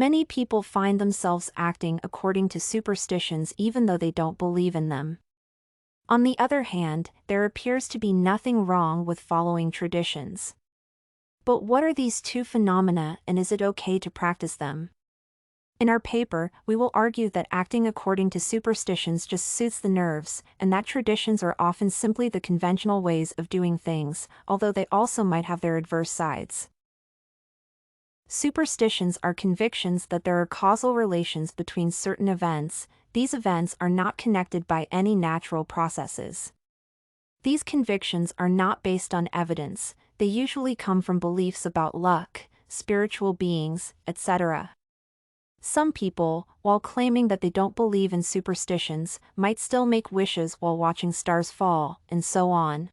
Many people find themselves acting according to superstitions even though they don't believe in them. On the other hand, there appears to be nothing wrong with following traditions. But what are these two phenomena, and is it okay to practice them? In our paper, we will argue that acting according to superstitions just soothes the nerves, and that traditions are often simply the conventional ways of doing things, although they also might have their adverse sides. Superstitions are convictions that there are causal relations between certain events. These events are not connected by any natural processes. These convictions are not based on evidence, they usually come from beliefs about luck, spiritual beings, etc. Some people, while claiming that they don't believe in superstitions, might still make wishes while watching stars fall, and so on.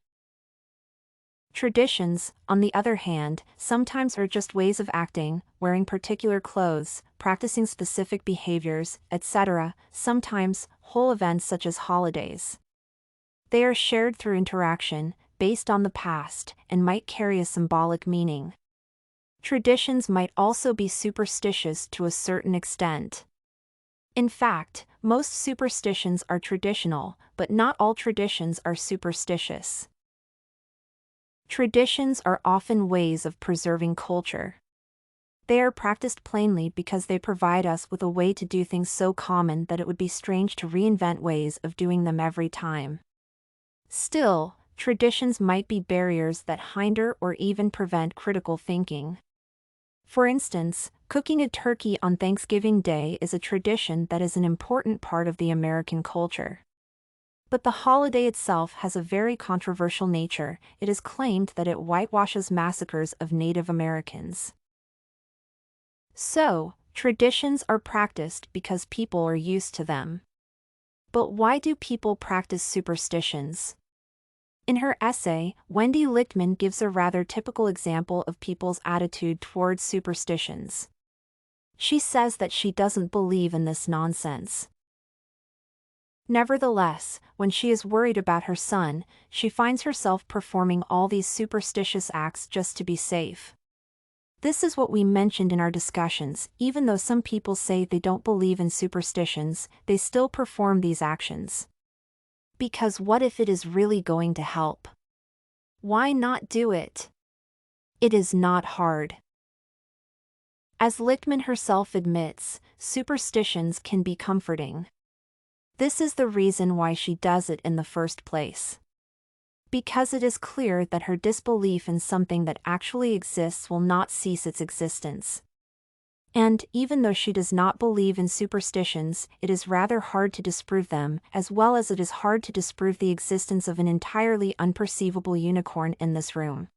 Traditions, on the other hand, sometimes are just ways of acting, wearing particular clothes, practicing specific behaviors, etc., sometimes whole events such as holidays. They are shared through interaction, based on the past, and might carry a symbolic meaning. Traditions might also be superstitious to a certain extent. In fact, most superstitions are traditional, but not all traditions are superstitious. Traditions are often ways of preserving culture. They are practiced plainly because they provide us with a way to do things so common that it would be strange to reinvent ways of doing them every time. Still, traditions might be barriers that hinder or even prevent critical thinking. For instance, cooking a turkey on Thanksgiving Day is a tradition that is an important part of the American culture. But the holiday itself has a very controversial nature. It is claimed that it whitewashes massacres of Native Americans. So, traditions are practiced because people are used to them. But why do people practice superstitions? In her essay, Wendy Lichtman gives a rather typical example of people's attitude towards superstitions. She says that she doesn't believe in this nonsense. Nevertheless, when she is worried about her son, she finds herself performing all these superstitious acts just to be safe. This is what we mentioned in our discussions. Even though some people say they don't believe in superstitions, they still perform these actions. Because what if it is really going to help? Why not do it? It is not hard. As Lichtman herself admits, superstitions can be comforting. This is the reason why she does it in the first place. Because it is clear that her disbelief in something that actually exists will not cease its existence. And, even though she does not believe in superstitions, it is rather hard to disprove them, as well as it is hard to disprove the existence of an entirely unperceivable unicorn in this room.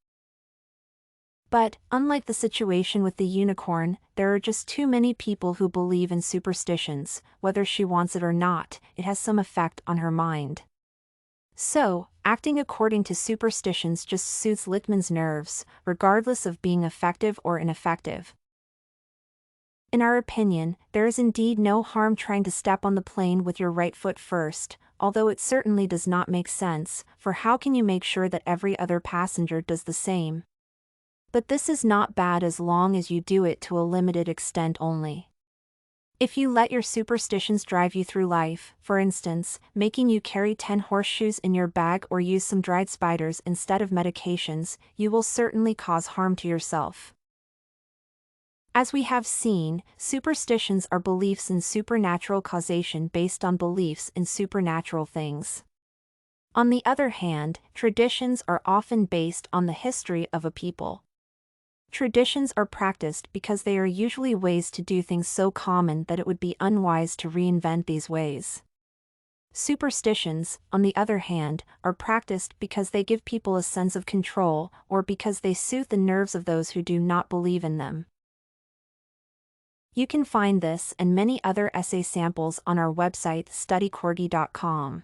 But, unlike the situation with the unicorn, there are just too many people who believe in superstitions. Whether she wants it or not, it has some effect on her mind. So, acting according to superstitions just soothes Lichtman's nerves, regardless of being effective or ineffective. In our opinion, there is indeed no harm trying to step on the plane with your right foot first, although it certainly does not make sense, for how can you make sure that every other passenger does the same? But this is not bad as long as you do it to a limited extent only. If you let your superstitions drive you through life, for instance, making you carry 10 horseshoes in your bag or use some dried spiders instead of medications, you will certainly cause harm to yourself. As we have seen, superstitions are beliefs in supernatural causation based on beliefs in supernatural things. On the other hand, traditions are often based on the history of a people. Traditions are practiced because they are usually ways to do things so common that it would be unwise to reinvent these ways. Superstitions, on the other hand, are practiced because they give people a sense of control, or because they soothe the nerves of those who do not believe in them. You can find this and many other essay samples on our website studycorgi.com.